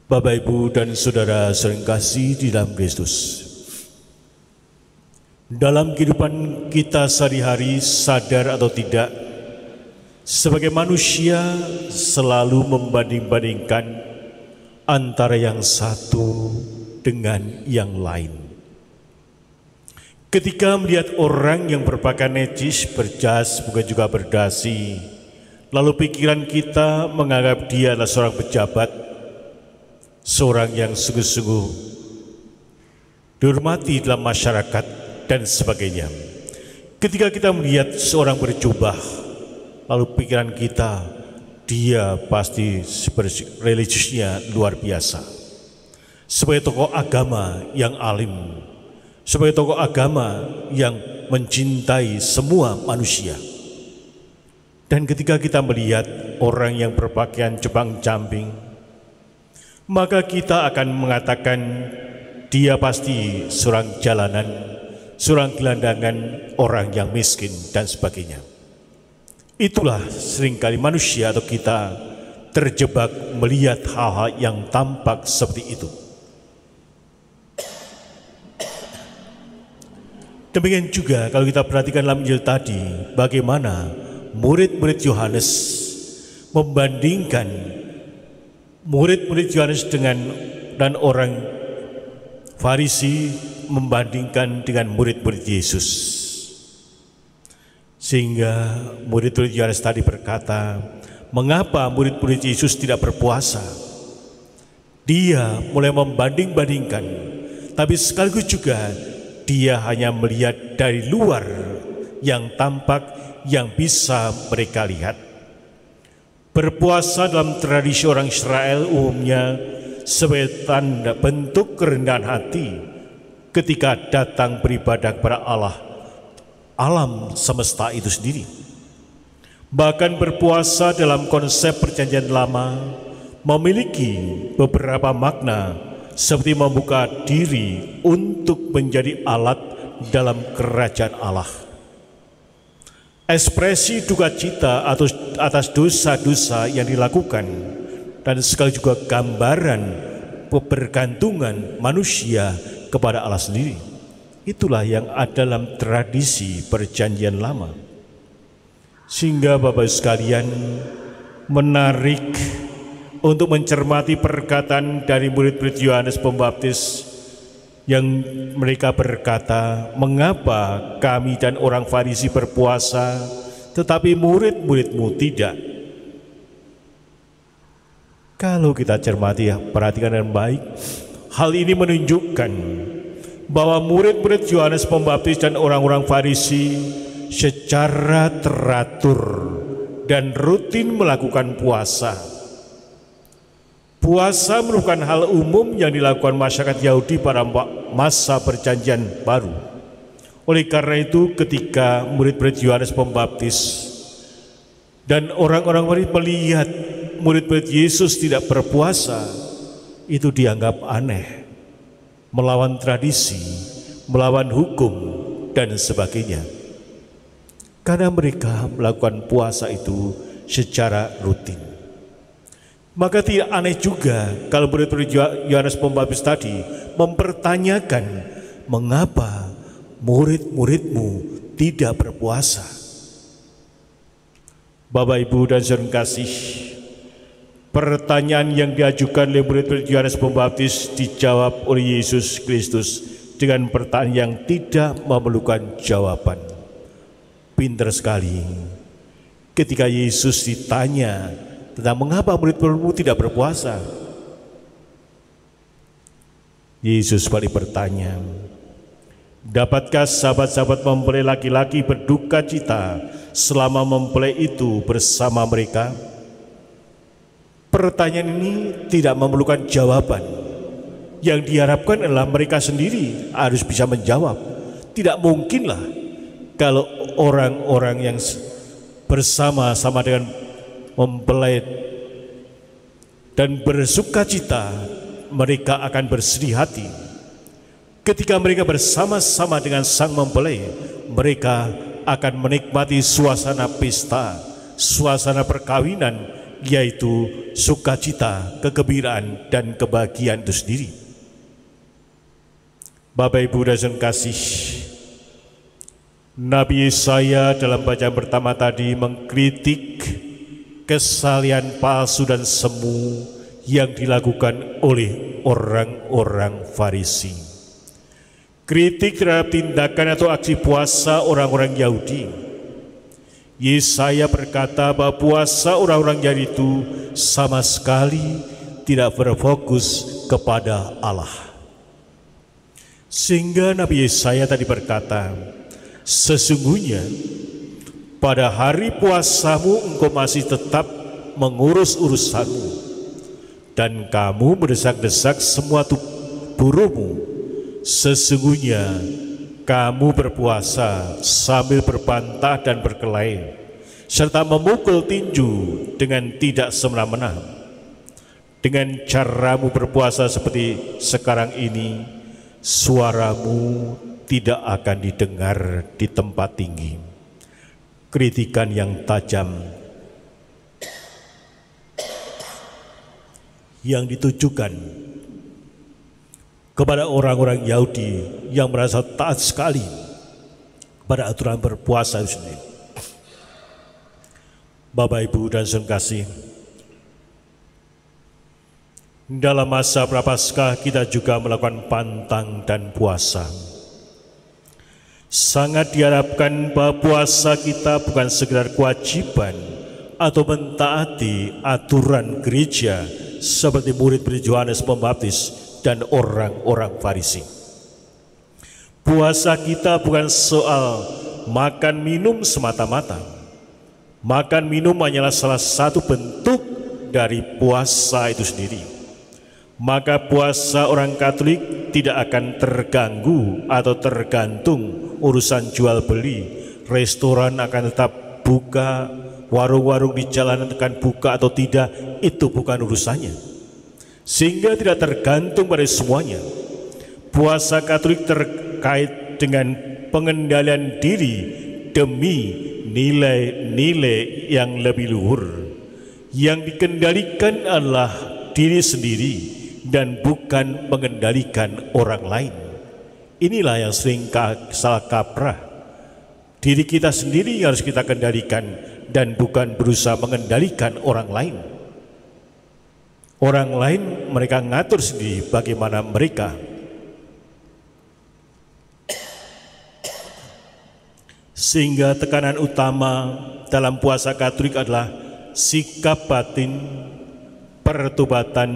Bapak, Ibu, dan Saudara sering kasih di dalam Kristus. Dalam kehidupan kita sehari-hari, sadar atau tidak, sebagai manusia selalu membanding-bandingkan antara yang satu dengan yang lain. Ketika melihat orang yang berpakaian necis, berjas, bukan juga berdasi, lalu pikiran kita menganggap dia adalah seorang pejabat, seorang yang sungguh-sungguh dihormati dalam masyarakat dan sebagainya. Ketika kita melihat seorang berjubah, lalu pikiran kita, dia pasti religiusnya luar biasa. Sebagai tokoh agama yang alim, sebagai tokoh agama yang mencintai semua manusia. Dan ketika kita melihat orang yang berpakaian jebang-jambing, maka kita akan mengatakan dia pasti seorang jalanan, seorang gelandangan, orang yang miskin dan sebagainya. Itulah seringkali manusia atau kita terjebak melihat hal-hal yang tampak seperti itu. Demikian juga kalau kita perhatikan dalam Injil tadi, bagaimana murid-murid Yohanes membandingkan murid-murid Yohanes dan orang Farisi membandingkan dengan murid-murid Yesus. Sehingga murid-murid Yohanes tadi berkata, mengapa murid-murid Yesus tidak berpuasa? Dia mulai membanding-bandingkan, tapi sekaligus juga dia hanya melihat dari luar yang tampak, yang bisa mereka lihat. Berpuasa dalam tradisi orang Israel umumnya sebagai tanda bentuk kerendahan hati ketika datang beribadah kepada Allah, alam semesta itu sendiri. Bahkan berpuasa dalam konsep perjanjian lama memiliki beberapa makna, seperti membuka diri untuk menjadi alat dalam kerajaan Allah. Ekspresi duka cita atas dosa-dosa yang dilakukan, dan sekali juga gambaran bergantungan manusia kepada Allah sendiri. Itulah yang ada dalam tradisi perjanjian lama. Sehingga Bapak sekalian menarik untuk mencermati perkataan dari murid-murid Yohanes Pembaptis yang mereka berkata, mengapa kami dan orang Farisi berpuasa tetapi murid-muridmu tidak? Kalau kita cermati, perhatikan dengan baik, hal ini menunjukkan bahwa murid-murid Yohanes Pembaptis dan orang-orang Farisi secara teratur dan rutin melakukan puasa. Puasa merupakan hal umum yang dilakukan masyarakat Yahudi pada masa perjanjian baru. Oleh karena itu, ketika murid-murid Yohanes Pembaptis dan orang-orang Farisi melihat murid-murid Yesus tidak berpuasa, itu dianggap aneh, melawan tradisi, melawan hukum, dan sebagainya. Karena mereka melakukan puasa itu secara rutin. Maka tidak aneh juga kalau murid-murid Yohanes Pembaptis tadi mempertanyakan, mengapa murid-muridmu tidak berpuasa? Bapak, Ibu, dan saudara kasih, pertanyaan yang diajukan oleh murid-murid Yohanes Pembaptis dijawab oleh Yesus Kristus dengan pertanyaan yang tidak memerlukan jawaban. Pintar sekali ketika Yesus ditanya tentang mengapa murid-muridmu tidak berpuasa. Yesus balik bertanya, dapatkah sahabat-sahabat mempelai laki-laki berduka cita selama mempelai itu bersama mereka? Pertanyaan ini tidak memerlukan jawaban. Yang diharapkan adalah mereka sendiri harus bisa menjawab. Tidak mungkinlah kalau orang-orang yang bersama-sama dengan mempelai dan bersuka cita, mereka akan bersedih hati. Ketika mereka bersama-sama dengan sang mempelai, mereka akan menikmati suasana pesta, suasana perkawinan, yaitu sukacita, kegembiraan, dan kebahagiaan itu sendiri. Bapak Ibu dan kasih, Nabi Yesaya dalam bacaan pertama tadi mengkritik kesalian palsu dan semu yang dilakukan oleh orang-orang Farisi. Kritik terhadap tindakan atau aksi puasa orang-orang Yahudi. Yesaya berkata bahwa puasa orang-orang Yahudi itu sama sekali tidak berfokus kepada Allah. Sehingga Nabi Yesaya tadi berkata, sesungguhnya pada hari puasamu engkau masih tetap mengurus urusanmu, dan kamu mendesak-desak semua buruhmu. Sesungguhnya kamu berpuasa sambil berbantah dan berkelahi, serta memukul tinju dengan tidak semena-mena. Dengan caramu berpuasa seperti sekarang ini, suaramu tidak akan didengar di tempat tinggi. Kritikan yang tajam yang ditujukan kepada orang-orang Yahudi yang merasa taat sekali pada aturan berpuasa itu sendiri. Bapak, Ibu, dan saudara kasih, dalam masa Prapaskah kita juga melakukan pantang dan puasa. Sangat diharapkan bahwa puasa kita bukan sekedar kewajiban atau mentaati aturan gereja seperti murid-murid Yohanes Pembaptis dan orang-orang Farisi. Puasa kita bukan soal makan minum semata-mata. Makan minum hanyalah salah satu bentuk dari puasa itu sendiri. Maka puasa orang Katolik tidak akan terganggu atau tergantung urusan jual beli. Restoran akan tetap buka, warung-warung di jalanan akan buka atau tidak, itu bukan urusannya. Sehingga tidak tergantung pada semuanya. Puasa Katolik terkait dengan pengendalian diri demi nilai-nilai yang lebih luhur. Yang dikendalikan adalah diri sendiri dan bukan mengendalikan orang lain. Inilah yang sering salah kaprah. Diri kita sendiri yang harus kita kendalikan dan bukan berusaha mengendalikan orang lain. Orang lain mereka ngatur sendiri bagaimana mereka. Sehingga tekanan utama dalam puasa Katolik adalah sikap batin, pertobatan,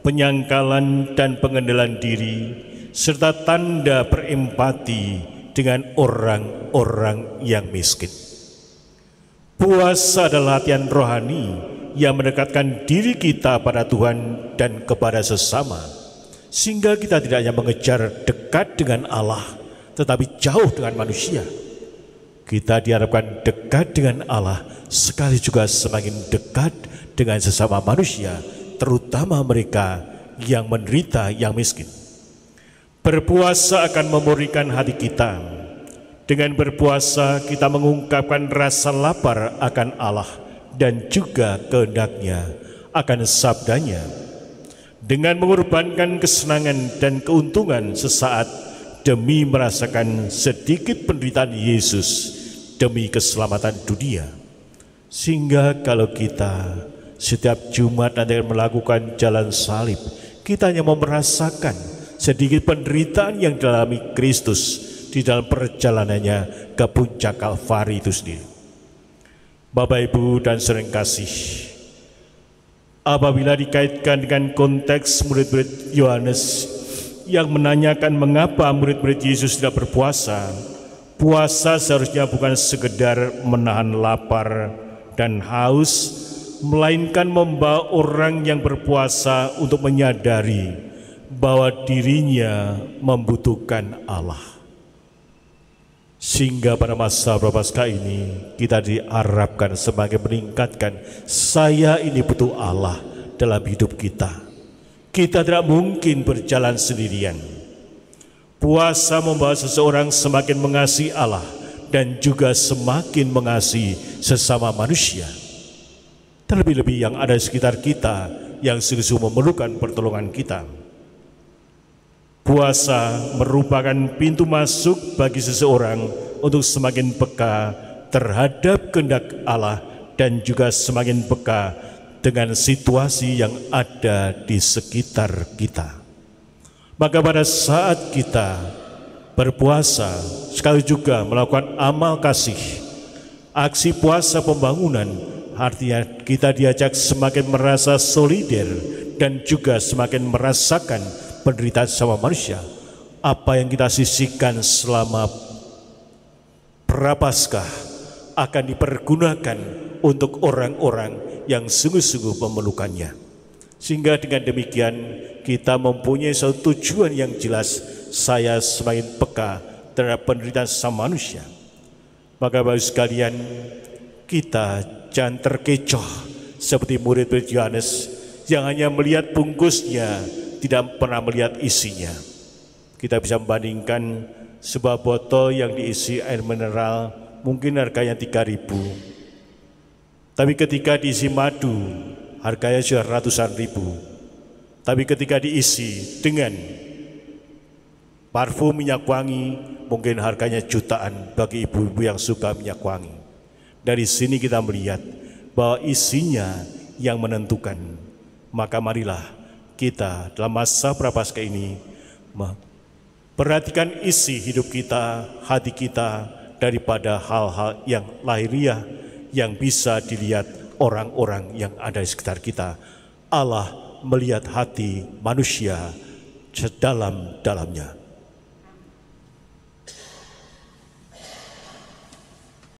penyangkalan dan pengendalian diri, serta tanda berempati dengan orang-orang yang miskin. Puasa adalah latihan rohani yang mendekatkan diri kita pada Tuhan dan kepada sesama, sehingga kita tidak hanya mengejar dekat dengan Allah, tetapi jauh dengan manusia. Kita diharapkan dekat dengan Allah, sekali juga semakin dekat dengan sesama manusia, terutama mereka yang menderita, yang miskin. Berpuasa akan memurnikan hati kita. Dengan berpuasa kita mengungkapkan rasa lapar akan Allah dan juga kehendak-Nya, akan sabdanya. Dengan mengorbankan kesenangan dan keuntungan sesaat demi merasakan sedikit penderitaan Yesus demi keselamatan dunia. Sehingga kalau kita setiap Jumat nanti melakukan jalan salib, kita hanya mau merasakan sedikit penderitaan yang dialami Kristus di dalam perjalanannya ke puncak Kalvari itu sendiri. Bapak, Ibu, dan saudara kasih, apabila dikaitkan dengan konteks murid-murid Yohanes yang menanyakan mengapa murid-murid Yesus tidak berpuasa, puasa seharusnya bukan sekedar menahan lapar dan haus, melainkan membawa orang yang berpuasa untuk menyadari bahwa dirinya membutuhkan Allah. Sehingga pada masa Prapaskah ini kita diharapkan semakin meningkatkan, saya ini butuh Allah dalam hidup kita. Kita tidak mungkin berjalan sendirian. Puasa membawa seseorang semakin mengasihi Allah dan juga semakin mengasihi sesama manusia. terlebih-lebih yang ada di sekitar kita yang sungguh memerlukan pertolongan kita. Puasa merupakan pintu masuk bagi seseorang untuk semakin peka terhadap kehendak Allah dan juga semakin peka dengan situasi yang ada di sekitar kita. Maka pada saat kita berpuasa, sekali juga melakukan amal kasih, aksi puasa pembangunan, artinya kita diajak semakin merasa solider dan juga semakin merasakan penderitaan sama manusia. Apa yang kita sisihkan selama Prapaskah akan dipergunakan untuk orang-orang yang sungguh-sungguh memerlukannya. Sehingga dengan demikian kita mempunyai suatu tujuan yang jelas, saya semakin peka terhadap penderitaan sama manusia. Maka Bapak sekalian, kita jangan terkecoh seperti murid-murid Yohanes yang hanya melihat bungkusnya, tidak pernah melihat isinya. Kita bisa membandingkan sebuah botol yang diisi air mineral mungkin harganya 3.000, tapi ketika diisi madu harganya sudah ratusan ribu. Tapi ketika diisi dengan parfum minyak wangi mungkin harganya jutaan bagi ibu-ibu yang suka minyak wangi. Dari sini kita melihat bahwa isinya yang menentukan. Maka marilah kita dalam masa Prapaskah ini perhatikan isi hidup kita, hati kita, daripada hal-hal yang lahiriah yang bisa dilihat orang-orang yang ada di sekitar kita. Allah melihat hati manusia sedalam-dalamnya.